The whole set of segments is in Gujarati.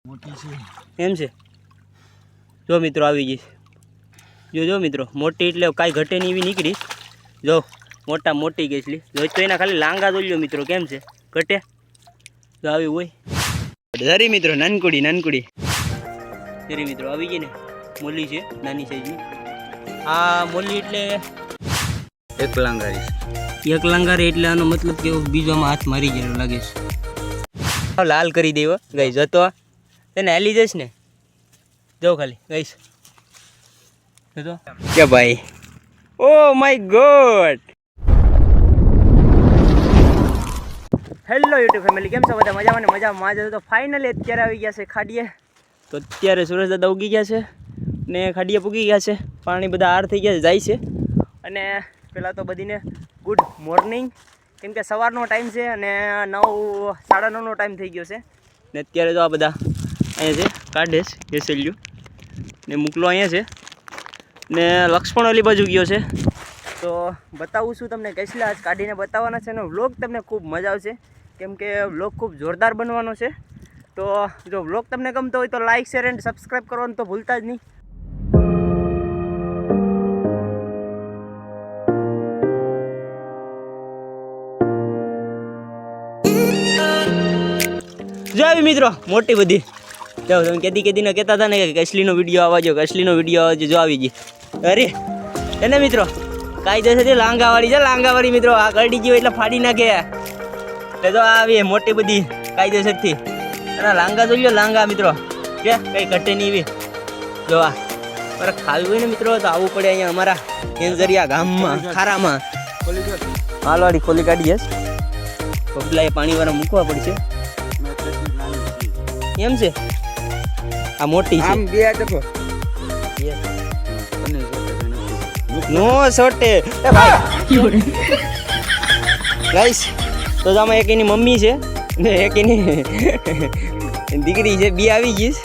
મોટી છે એમ છે. જો મિત્રો આવી ગઈ. જો મિત્રો મોટી એટલે કાંઈ ઘટે નહીં એવી નીકળી. જો મોટા મોટી ગેસલી જો તો એના ખાલી લાંગા જોઈ લો મિત્રો કેમ છે ઘટે. જો આવી હોય જરી મિત્રો નાનકુડી જરી મિત્રો આવી ગઈ ને મોલી છે નાની સાઈઝની. આ મોલી એટલે એક લાંગારી એક લાંગારે એટલે આનો મતલબ કે બીજોમાં હાથ મારી ગયેલો લાગે છે. લાલ કરી દેવો ગઈ જતો તેને હાલી જઈશ ને. જો ખાલી ગઈશ જતો કે ભાઈ oh my God. Hello YouTube family, કેમ છો બધા? મજામાં ને મજામાં જ. તો ફાઇનલી અત્યારે આવી ગયા છે ખાડીએ. તો અત્યારે સુરેશ દાદા ઉગી ગયા છે ને ખાડીએ પૂગી ગયા છે. પાણી બધા હાર થઈ ગયા છે જાય છે. અને પહેલાં તો બધીને ગુડ મોર્નિંગ, કેમ કે સવારનો ટાઈમ છે અને 9 સાડા 9નો ટાઈમ થઈ ગયો છે. ને અત્યારે તો આ બધા અહીંયા છે કાઢે છે કેસેલ્યું ને મૂકલો અહીંયા છે ને લક્ષ્મણ ઓલી બાજુ ગયો છે. તો બતાવું છું તમને કેસલા આજ કાઢીને બતાવવાના છે. અને વ્લોગ તમને ખૂબ મજા આવશે કેમ કે વ્લોગ ખૂબ જોરદાર બનવાનો છે. તો જો વ્લોગ તમને ગમતો હોય તો લાઇક શેર એન્ડ સબસ્ક્રાઈબ કરવાનું તો ભૂલતા જ નહીં. જો આવી મિત્રો મોટી બધી જાઓ તમે કેદીને કહેતા હતા ને કે કસલીનો વિડીયો આવવાજો જો આવી ગઈ. અરે એને મિત્રો કાયદેસર છે લાંગાવાળી છે લાંગાવાળી મિત્રો. આ કરડી ગયો એટલે ફાડી નાખે. એટલે જો આવી મોટી બધી કાયદેસરથી અને લાંગા જોઈ લો લાંગા મિત્રો કે કંઈ ઘટે નહીં એવી. જો આ મારે ખાવી હોય ને મિત્રો તો આવવું પડે અહીંયા અમારા કેન્ઝરિયા ગામમાં ખારામાં. હાલવાળી ખોલી કાઢી જશ પગલાએ પાણીવાળા મૂકવા પડશે એમ છે. આ મોટી છે નો સોટે ગાઈસ. તો આમાં એક એની મમ્મી છે ને એક એની દીકરી છે. બી આવી ગઈશ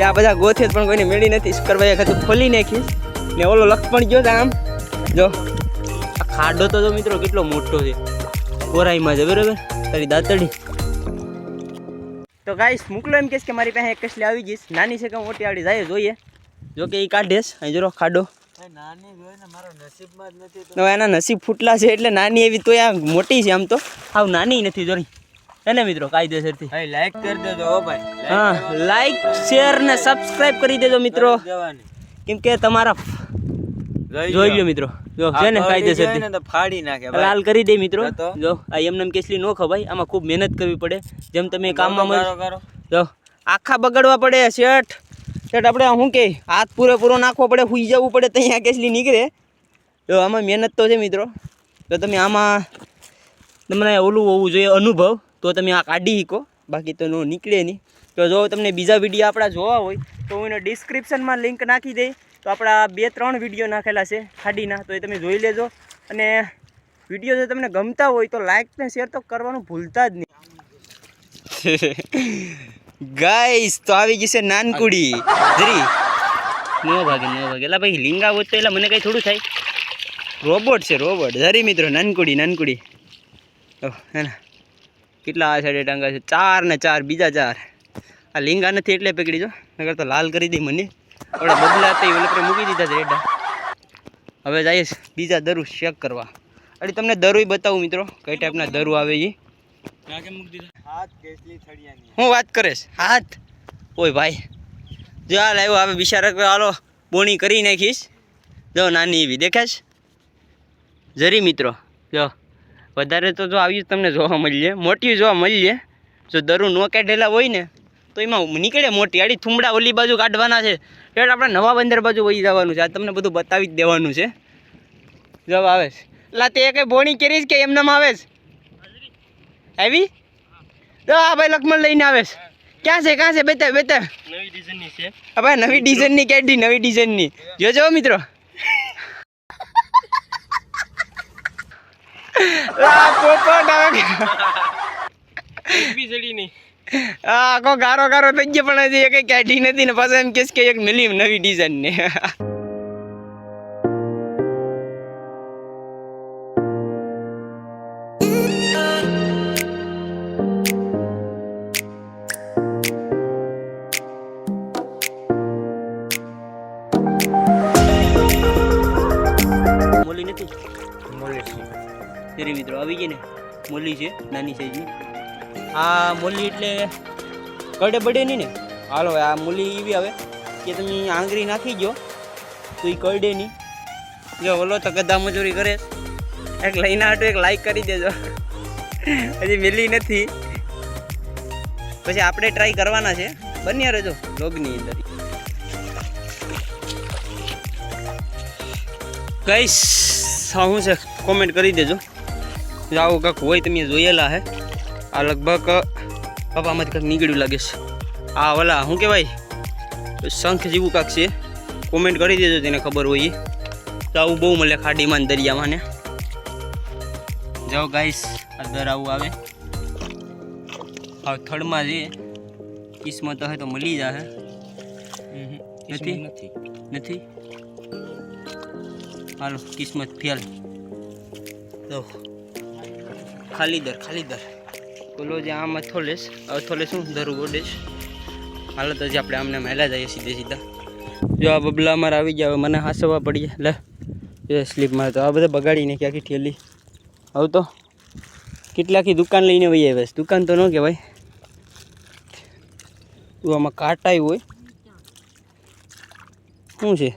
આ બધા ગોથે પણ કોઈને મેળી નથી. શુક્રભાઈ ખાતું ખોલી નાખીશ ને ઓલો લખ પણ ગયો આમ. જો આ ખાડો તો જો મિત્રો કેટલો મોટો છે કોરાઈમાં છે બરાબર તારી દાંતડી. તો ગાઈસ મોકલો એમ કહેશ કે મારી પાસે એક કસલી આવી ગઈશ. નાની છે કે મોટી આવડી જાય જોઈએ. જો કે એ કાઢેશ અહીં જરો ખાડો એના નસીબ ફૂટલા છે એટલે નાની એવી તો આ મોટી છે. આમ તો હાવ નાની નથી જોરી એને મિત્રો કાયદેસરથી લાઈક કરી દેજો ભાઈ. હા લાઈક શેર ને સબસ્ક્રાઇબ કરી દેજો મિત્રો કેમ કે તમારા જોઈ લો મિત્રો જો છે ને કાયદેસરથી તો ફાડી નાખે લાલ કરી દે મિત્રો. જો આ એમને કેસલી નો ખવાય. આમાં ખૂબ મહેનત કરવી પડે. જેમ તમે કામમાં જો આખા બગડવા પડે શેઠ આપણે શું કે હાથ પૂરેપૂરો નાખવો પડે સુઈ જવું પડે તો અહીંયા કેસલી નીકળે. જો આમાં મહેનત તો છે મિત્રો. તો તમે આમાં તમને ઓલું હોવું જોઈએ અનુભવ તો તમે આ કાઢી શકો બાકી તો નો નીકળે નહીં. તો જો તમને બીજા વિડીયો આપણા જોવા હોય તો હું એને ડિસ્ક્રિપ્શનમાં લિંક નાખી દઈ. તો આપણા 2-3 વિડીયો નાખેલા છે ખાડીના તો એ તમે જોઈ લેજો. અને વિડીયો જો તમને ગમતા હોય તો લાઈક ને શેર તો કરવાનું ભૂલતા જ નહીં. ગાઈસ તો આવી ગઈ છે નાનકુડી જરી નો ભાગે એટલે ભાઈ લીંગા હોય તો એટલે મને કંઈ થોડું થાય. રોબોટ છે રોબોટ જરી મિત્રો નાનકુડી હે ને કેટલા આ સાઈડે ટાંગા છે 4 ને 4 બીજા 4. આ લીંગા નથી એટલે પકડી જો નકર તો લાલ કરી દઈ મને. આપણે બદલા તો ઓલે મૂકી દીધા છે રેડા. હવે જઈશ બીજા દરું ચેક કરવા. અરે તમને દરું બતાવું મિત્રો કઈ ટાઈપના દરું આવે છે. હું વાત કરીશ હાથ ઓય ભાઈ જો હાલ આવ્યો હવે બિચારા હાલો બોણી કરી નાખીશ. જો નાની એવી દેખાશ જરી મિત્રો. જો વધારે તો જો આવ્યું તમને જોવા મળીએ મોટી જોવા મળીએ. જો દરું ન કાઢેલા હોય ને તો એમાં નીકળે મોટી. આડી થુમડા ઓલી બાજુ કાઢવાના છે એટલે આપણે નવા બંદર બાજુ વહી જવાનું છે. આ તમને બધું બતાવી જ દેવાનું છે. જો આવે એટલે તે કંઈ બોણી કરીશ કે એમનામ આવે આવી તો આ ભાઈ લખમણ લઈને આવે ક્યાં છે બતાવ નવી ડિઝાઇનની છે. હા ભાઈ નવી ડિઝાઇનની કેડી નવી ડિઝાઇનની જોજો મિત્રો. આખો ગારો થઈ ગયો પણ હજી કઈ કાઢી નથી ને પાછા એમ કે એક મિલી નવી ડિઝાઇન ને. કરી મિત્રો આવી ગઈ ને મોલી છે નાની સાઈઝની. આ મોલી એટલે કડે બડે નહીં ને. હાલો આ મોલી એવી આવે કે તમે આંગળી નાખી ગયો તો એ કરડે નહીં. જો ઓલો તો ગધા મજૂરી કરે. એક લઈને આટો એક લાઈક કરી દેજો. હજી મિલી નથી, પછી આપણે ટ્રાય કરવાના છે. બન્યા રહેજો લોગની અંદર. ગાઈસ શું છે કોમેન્ટ કરી દેજો. આવું કાંક હોય તમે જોયેલા હે. આ લગભગ પપ્પામાંથી કાંઈક નીકળ્યું લાગે છે. આ ઓલા શું કહેવાય શંખ જેવું કાંક છે. કોમેન્ટ કરી દેજો તેને ખબર હોય. તો આવું બહુ મળે ખાડીમાં ને દરિયામાં ને. જાઓ ગાઈસ અંદર આવું આવે. હા થડમાં છે. કિસ્મત હોય તો મળી જાય. નથી નથી હાલો કિસ્મત ફેલ. તો ખાલી દર બોલો જે આમ અથોલેસ શું ધરું ઓડેશ. હાલો તો જે આપણે આમને મહેલા જઈએ સીધા. જો આ બબલા અમારે આવી ગયા. મને હાસવા પડી લે એ સ્લીપમાં. તો આ બધા બગાડીને ક્યાંકી ઠેલી. હવે તો કેટલાકી દુકાન લઈને વહી આવે. દુકાન તો ન કહેવાય. તું આમાં કાટાઈ હોય શું છે?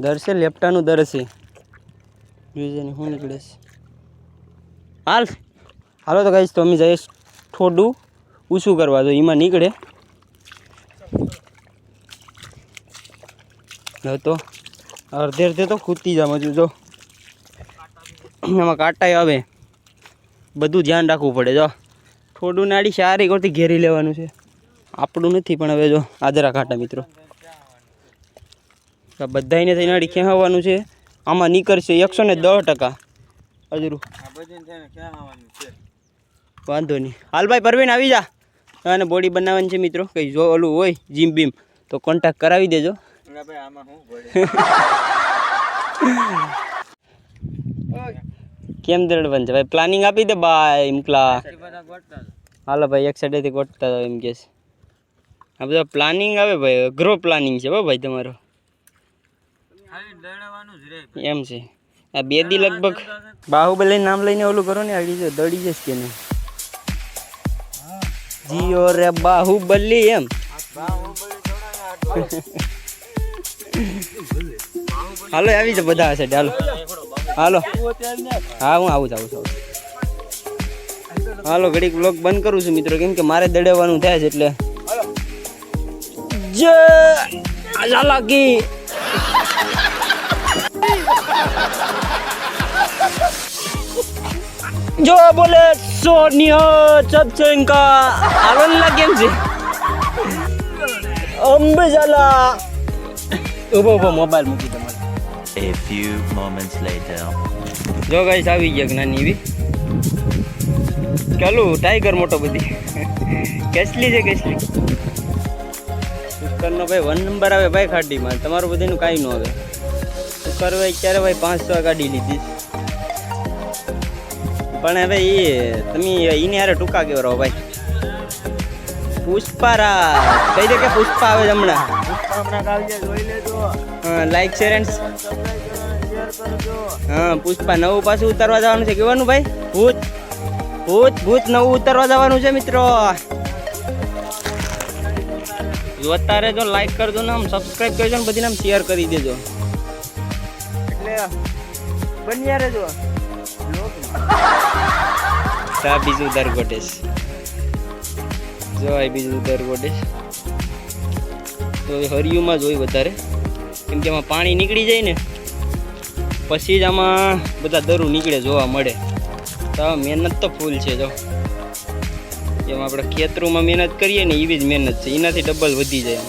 દરસે લેપટાનું દર છે. શું નીકળે છે? હાલો તો કહીશ તો અમે જઈએ થોડું ઊંચું કરવા. તો એમાં નીકળે તો અડધે તો ખૂદતી જામ. હજુ જો એમાં કાંટાઈ આવે. બધું ધ્યાન રાખવું પડે. જો થોડું નાડી સારી કરતી ઘેરી લેવાનું છે. આપણું નથી પણ હવે જો આદરા કાંટા મિત્રો બધાને થઈ નાડી ખેંચવાનું છે. આમાં નીકળશે 110% અજરું. વાંધો નહીં. હાલ ભાઈ પરવીન આવી જા. અને બોડી બનાવવાની છે મિત્રો. કંઈ જો ઓલું હોય જીમ બીમ તો કોન્ટેક્ટ કરાવી દેજો. કેમ દરડવાનું છે ભાઈ? પ્લાનિંગ આપી દે ભાઈ મુકલા. હાલો ભાઈ એક સાઈડેથી ગોઠતા હતા એમ કે છે. આ બધા પ્લાનિંગ આવે ભાઈ. અઘરો પ્લાનિંગ છે ભાઈ તમારો. એમ છે. આ 2 દી લગભગ બાહુબલી નામ લઈને ઓલું કરો ને આગળ દડી જશે કે નહીં. જીઓ રે બાહુબલી એમ. હાલો આવી છે બધા હશે. હાલો હા હું આવું છું. હાલો ઘડીક બ્લોગ બંધ કરું છું મિત્રો, કેમ કે મારે દડાવવાનું થાય છે એટલે. જય લાગી જો બોલે સોનિયા ચપચેન્કા. હાલો ના કેમ છે? અંબે ઝાલા ઉભો મોબાઈલ મૂકી તમારે. A few moments later. જો ગાઈસ આવી ગયા નાની એવી. ચાલુ ટાઈગર મોટો બધી. કેસલી છે કેસલી. સુકરનો ભાઈ 1 નંબર આવે ભાઈ ખાડીમાં. તમારું બધાનું કાંઈ ન આવે. સુકર ભાઈ ક્યારે ભાઈ 500 ગાડી લીધી. પણ હવે એ તમે એને યાર ટૂંકા કેવરો ભાઈ. પુષ્પારાજ કહી દે કે પુષ્પા આવે છે હમણાં. હા લાઈક શેર એન્ડ હા પુષ્પા નવું પાછું ઉતારવા જવાનું છે. કેવાનું ભાઈ? ભૂત નવું ઉતારવા જવાનું છે મિત્રો. જોતા રહેજો, લાઈક કરજો ને આમ સબસ્ક્રાઈબ કરજો ને બધી આમ શેર કરી દેજો. એટલે બન્યા રહેજો. તા બીજું દર ગોટેશ. જો આ બીજું દર ગોટેશ. તો હરિયુંમાં જ હોય વધારે, કેમ કે આમાં પાણી નીકળી જાય ને પછી જ આમાં બધા દરું નીકળે જોવા મળે. તો મહેનત તો ફૂલ છે. જો જેમ આપણે ખેતરોમાં મહેનત કરીએ ને એવી જ મહેનત છે. એનાથી ડબલ વધી જાય.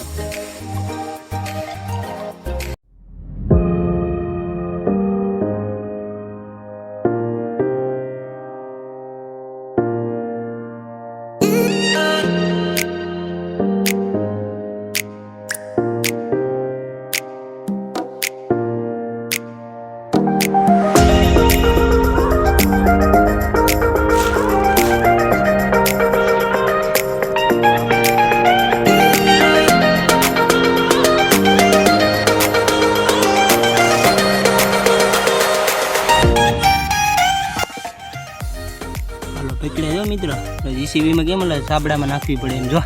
જેસીબીમાં કેમ ઓલા સાબડામાં નાખવી પડે એમ. જો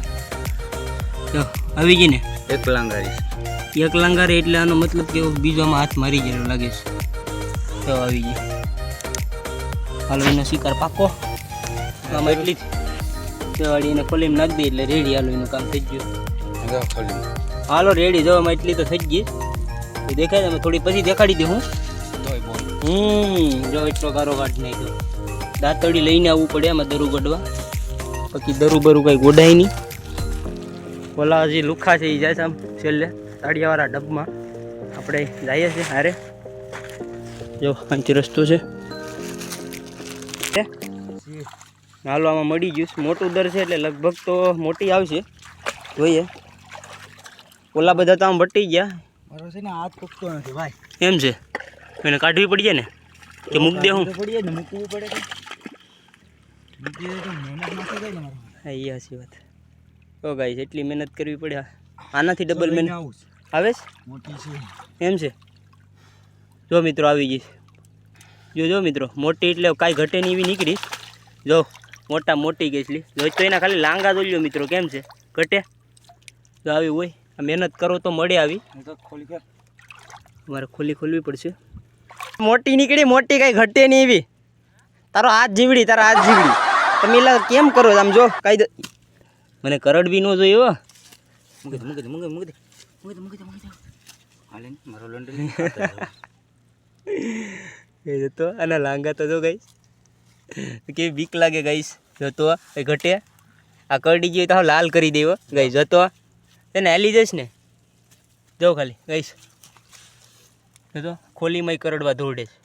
આવી ગઈ ને એક લંગારી એક લંગારે, એટલે આનો મતલબ કે બીજો આમાં હાથ મારી ગયેલો લાગે છે. તો આવી ગઈ. હાલો એનો શિકાર પાકો આમાં એટલી જ વાળી એને ખોલીમાં નાખી દઈએ એટલે રેડી. હાલો એનું કામ થઈ ગયું. હાલો રેડી. જો આમાં એટલી તો થઈ ગઈ. દેખાય તમે થોડી પછી દેખાડી દે. હું જો એટલો કારો કાઢી નાખ્યો. દાંતડી લઈને આવવું પડે આમાં દરું ગોડવા, બાકી દરું બરું કંઈ ગોડાય નહીં. ઓલા હજી લુખા છે એ જાય છે આમ છેલ્લે તાળિયાવાળા ડબમાં. આપણે જઈએ છીએ હારે. જો અહીંથી રસ્તો છે. હાલો આમાં મળી ગયું. મોટું દર છે એટલે લગભગ તો મોટી આવશે. જોઈએ. ઓલા બધા તો આમ વટી ગયા. મારો છે ને હાથ પકતો નથી ભાઈ. એમ છે, એને કાઢવી પડીએ ને કે મૂક દે? હું પડીએ ને મૂકવું પડે તો મહેનત નાખી જાય ને મારો. હા એ સાચી વાત. તો ગાઈસ એટલી મહેનત કરવી પડે. આનાથી ડબલ મહેનત આવે છે. મોટી છે એમ છે. જો મિત્રો આવી ગઈ. જો મિત્રો મોટી એટલે કાંઈ ઘટે નહીં એવી નીકળી. જો મોટી ગઈ છે. જો તો એના ખાલી લાંગા દોલ્યો મિત્રો. કેમ છે ઘટે? જો આવી હોય. મહેનત કરો તો મળે આવી. મારે ખોલવી પડશે. મોટી નીકળી. મોટી કાંઈ ઘટે નહીં એવી. તારો હાથ જીવડી. તમે એલા કેમ કરો આમ? જો કાંઈ મને કરડવી ન જોઈએ. હો મૂકી દે. હાલે ને મારો લંડન એ જતો આના લાંગા તો જો ગાઈસ કેવી બીક લાગે ગાઈસ. જતો એ ઘટે. આ કરડી ગયો તો લાલ કરી દેવો ગાઈસ. જતો એને હાલી જઈશ ને. જો ખાલી ગાઈસ તો ખોલીમાં કરડવા દોડે છે.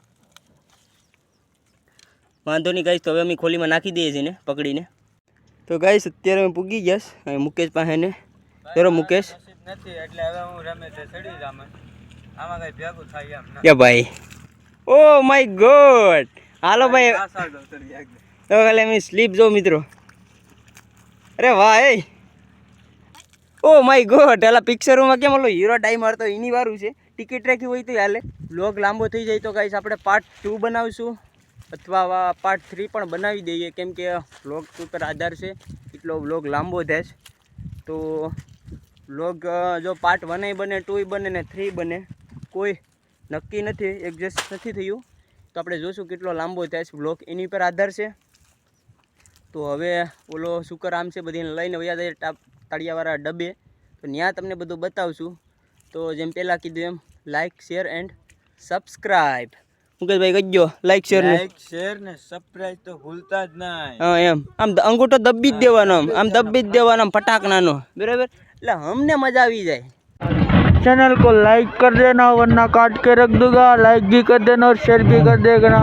વાંધો નહીં ગાઈસ. તો હવે અમે ખોલીમાં નાખી દઈએ છીએ ને પકડીને. તો ગાઈસ અત્યારે અમે પૂગી ગયા મુકેશ પાસે ને. ચલો મુકેશ નથી એટલે હવે હું રમે છે ચડી જામ. આમાં કઈ ભેગું થાય એમ ના. કે ભાઈ ઓ માય ગોડ. હાલો ભાઈ. તો ખાલી અમે સ્લીપ જો મિત્રો. અરે વાહ. Oh my God. એલા પિક્ચરોમાં કેમ ઓલો હીરો ડાઈ મારતો એની વારું છે. ટિકિટ રાખી હોય તો હાલે. વ્લોગ લાંબો થઈ જાય તો ગાઈસ આપણે પાર્ટ 2 બનાવીશું અથવા પાર્ટ 3 પણ બનાવી દઈએ. કેમ કે વ્લોગ ઉપર આધાર છે એટલો વ્લોગ લાંબો થાય. તો વ્લોગ જો પાર્ટ 1 બને 2 બને ને 3 બને કોઈ નક્કી નથી. એડજસ્ટ નથી થયું તો આપણે જોઈશું કેટલો લાંબો થાય છે વ્લોગ. એની પર આધાર છે. તો હવે ઓલો શુકર આમ છે બધીને લઈને વયા જાય તાળિયાવાળા ડબ્બે. તો ત્યાં તમને બધું બતાવશું. તો જેમ પહેલાં કીધું એમ લાઇક શેર એન્ડ સબસ્ક્રાઈબ. મુકેશભાઈ કહેજો લાઇક શેર ને સબસ્ક્રાઇબ તો ભૂલતા જ નહીં. હા એમ આમ અંગૂઠો દબ્બી જ દેવાનો. આમ દબ્બી જ દેવાનો ફટાકનાનો. બરાબર એટલે અમને મજા આવી જાય. चैनल को लाइक कर देना वरना काट के रख दूंगा. लाइक भी कर देना और शेयर भी कर देना.